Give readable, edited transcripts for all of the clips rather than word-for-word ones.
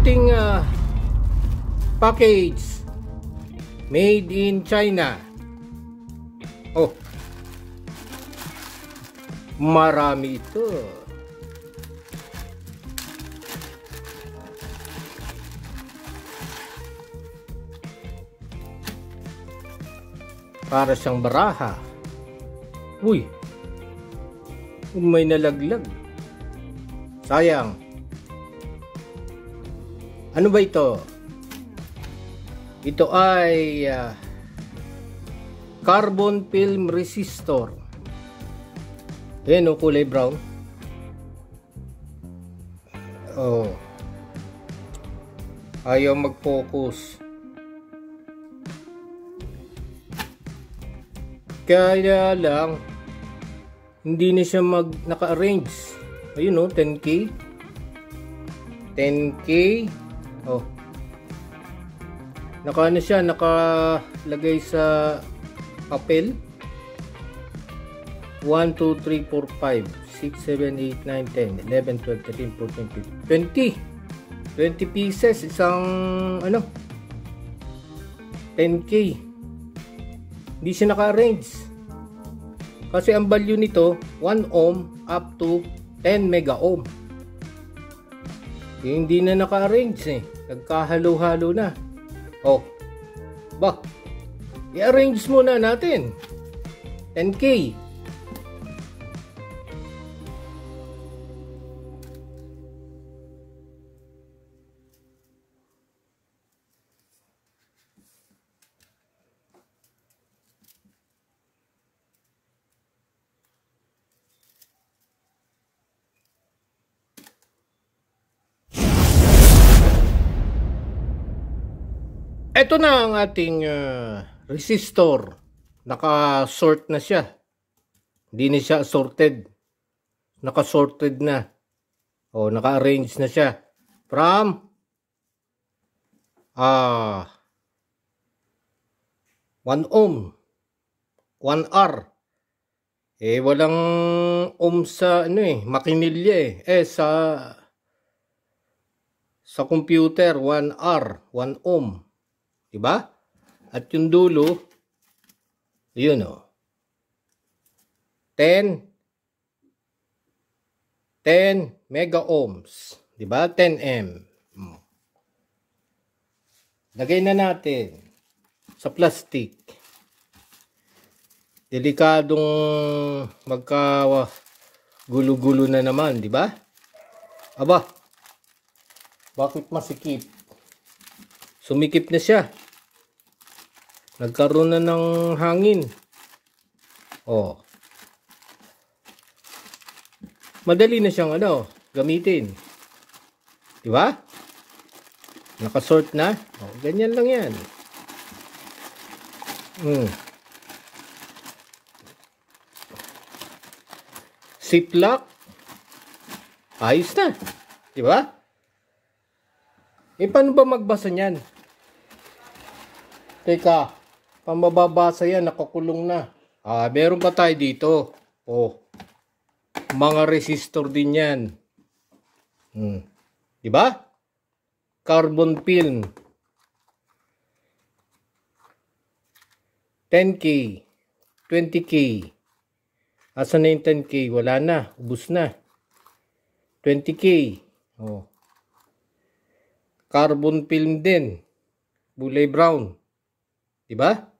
ating package made in China. Oh, marami ito. Para siyang baraha. Uy, may nalaglag. Sayang. Ano ba ito? Ito ay carbon film resistor. Ayan o, kulay brown. Oh, ayaw mag-focus. Kaya lang hindi na siya naka-arrange. Ayun o, 10K. 10K. Oh, naka siya, nakalagay sa papel. 1, 2, 3, 4, 5, 6, 7, 8, 9, 10, 11, 12, 13, 14, 15, 20 pieces, isang ano, 10K. Hindi siya naka-arrange kasi ang value nito 1 ohm up to 10 mega ohm. Hindi na naka-arrange eh, nagkahalo-halo na. Oh, ba, i-arrange muna natin 10K. Ito na ang ating resistor. Naka-sort na siya. Hindi na siya sorted. Naka-sorted na. O, naka-arrange na siya. From 1 ohm. 1 R. Eh, walang ohm sa ano eh, makinilya eh. Sa computer, 1 R, 1 ohm. Diba? At yung dulo, yun o. 10 mega ohms. Diba? 10M. Lagay na natin sa plastic. Delikadong magka gulo-gulo na naman, diba? Aba, bakit masikip? Sumikip na siya. Nagkaroon na ng hangin. Oh. Madali na siyang gamitin. Di ba? Nakasort na. Oh, ganyan lang yan. Ziplock. Ayos na. Di ba? Eh, paano ba magbasa niyan? Teka. Pamababasa yan, nakakulong na. Meron pa tayo dito. Oh. Mga resistor din yan. Diba? Carbon film. 10K. 20K. Asan na yung 10K? Wala na. Ubus na. 20K. Oh. Carbon film din. Kulay brown. Diba?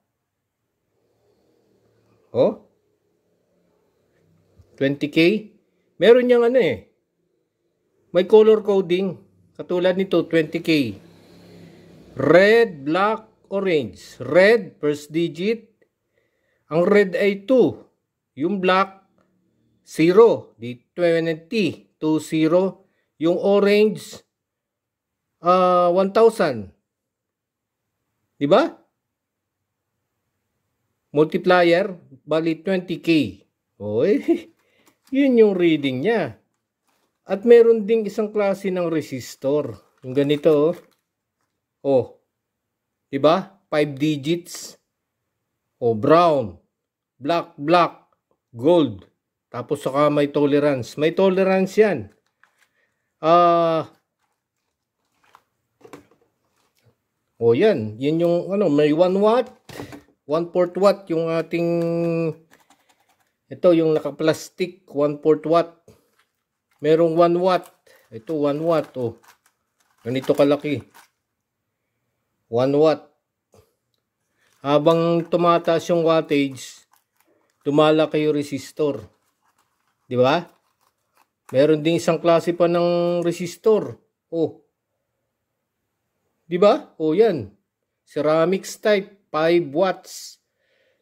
Oh, 20K. Meron niyang may color coding. Katulad nito, 20K. Red, black, orange. Red, first digit. Ang red ay 2. Yung black, 0. Di 20, 20. Yung orange, 1,000. Diba? Multiplier, bali 20K. O, yun yung reading niya. At meron ding isang klase ng resistor. Yung ganito, oh. Diba? 5 digits. O, brown, black, gold. Tapos saka may tolerance. May tolerance yan. O yan, yun yung ano, may 1 watt, 1/4 watt yung ating, ito yung naka-plastic, 1/4 watt. Merong 1 watt. Ito 1 watt, oh. Ganito kalaki. 1 watt. Habang tumataas yung wattage, lumalaki yung resistor. Di ba? Meron din isang klase pa ng resistor. Oh. Di ba? Oh, yan. Ceramics type, 5 watts,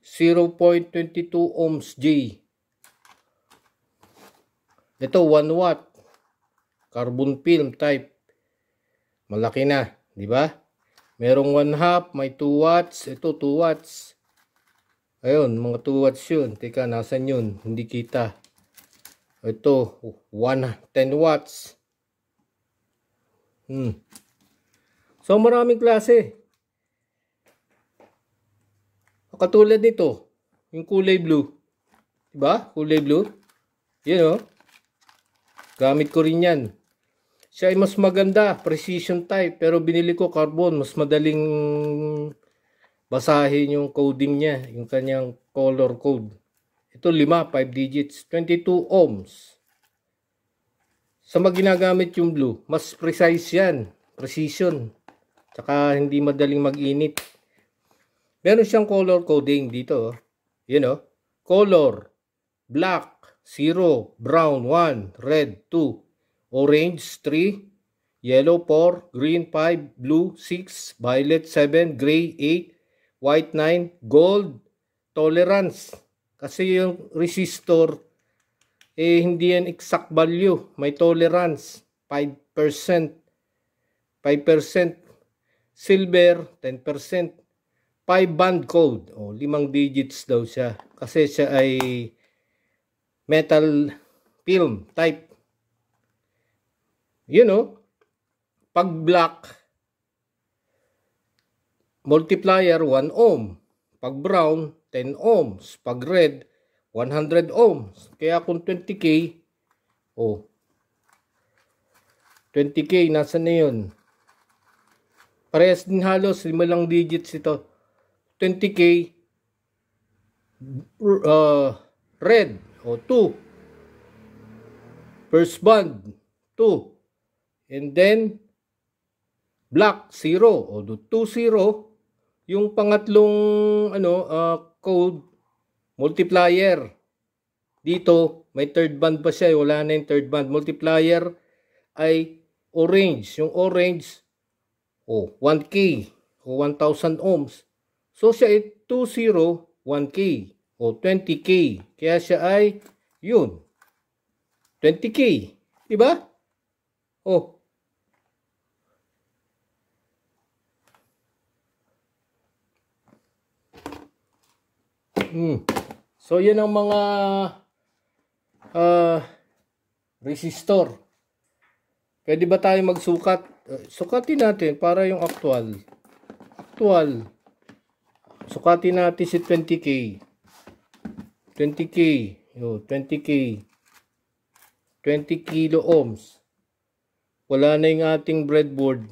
0.22 ohms J. Ito, 1 watt. Carbon film type. Malaki na. Di ba? Merong 1/2, may 2 watts. Ito, 2 watts. Ayun, mga 2 watts yun. Teka, nasan yun? Hindi kita. Ito, 10 watts. So, maraming klase. Katulad nito, yung kulay blue. Diba? Kulay blue. Yan, oh. Gamit ko rin yan. Siya ay mas maganda, precision type. Pero binili ko carbon, mas madaling basahin yung coding niya. Yung kanyang color code. Ito 5 digits, 22 ohms. Sa ginagamit yung blue, mas precise yan. Precision. Tsaka hindi madaling mag-init. Meron siyang color coding dito. Yun o. Color. Black 0. Brown 1. Red 2. Orange 3. Yellow 4. Green 5. Blue 6. Violet 7. Gray 8. White 9. Gold. Tolerance. Kasi yung resistor, hindi yan exact value. May tolerance. 5%. 5%. Silver, 10%. 5 band code. O, 5 digits daw siya. Kasi siya ay metal film type. You know, pag black, multiplier 1 ohm. Pag brown, 10 ohms. Pag red, 100 ohms. Kaya kung 20K, oh, 20K, nasa na yun? Parehas din halos, 5 lang digits ito. 20K, red, o 2. First band, 2. And then, black, 0. O 2-0. Yung pangatlong code, multiplier. Dito, may third band pa siya. Wala na yung third band. Multiplier ay orange. Yung orange, 1K o 1,000 ohms. So siya ay 20, 1K o 20K. Kaya siya ay yun. 20K. Diba? Oh. So yun ang mga resistor. Pwede ba tayo magsukat? Sukatin natin para yung actual. Sukatin natin si 20K. 20K. 20K. 20 kilo ohms. Wala na yung ating breadboard.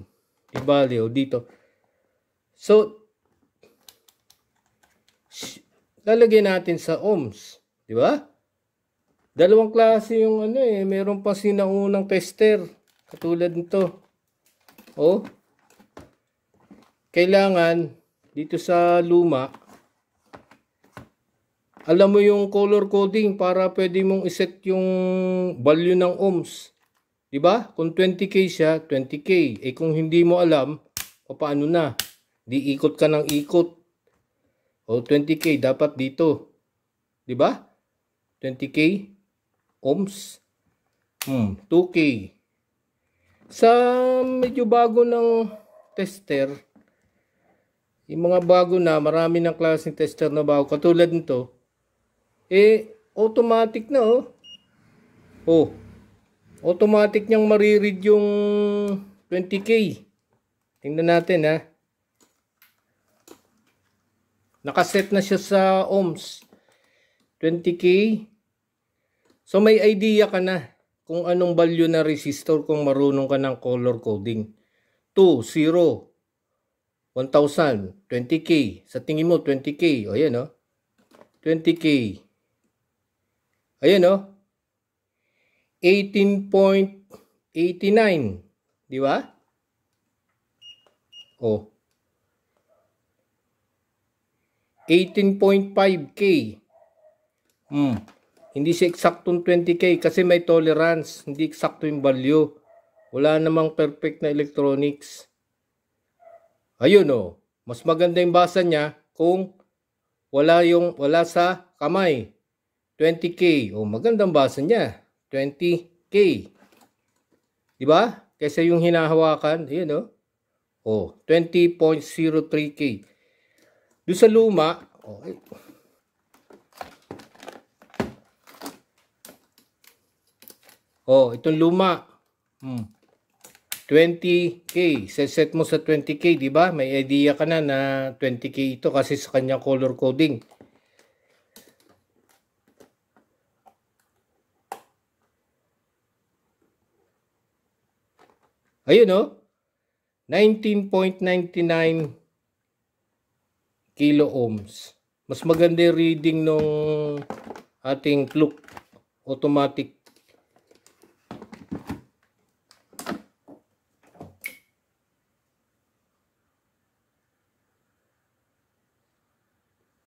Ibali, dito. So, lalagyan natin sa ohms. Di ba? Dalawang klase yung meron pa sinaunang tester. Katulad nito. Kailangan dito sa luma, alam mo yung color coding para pwede mong iset yung value ng ohms. Diba? Kung 20K siya, 20K. Kung hindi mo alam, paano na? Di ikot ka ng ikot. 20K, dapat dito. Diba? 20K ohms. 2K. Sa medyo bago ng tester, yung mga bago na, marami ng klaseng tester na bago. Katulad nito, automatic na, automatic niyang mariread yung 20K. Tingnan natin, ha. Nakaset na siya sa ohms. 20K. So, may idea ka na kung anong value na resistor kung marunong ka ng color coding. 2, 0. 1,000, 20K. Sa tingin mo, 20K. O, ayan, 20K. Ayan, 18.89. Di ba? O. 18.5K. Hindi siya eksaktong 20K kasi may tolerance. Hindi eksakto yung value. Wala namang perfect na electronics. Ayun, mas maganda yung basa niya kung wala sa kamay. 20K. Magandang basa niya. 20K. Di ba? Kaysa yung hinahawakan, ayun, 20.03K. Doon sa luma, itong luma, 20K. Set mo sa 20K, di ba? May idea ka na 20K ito kasi sa kanyang color coding. Ayun, 19.99 kilo ohms. Mas maganda yung reading nung ating clock automatic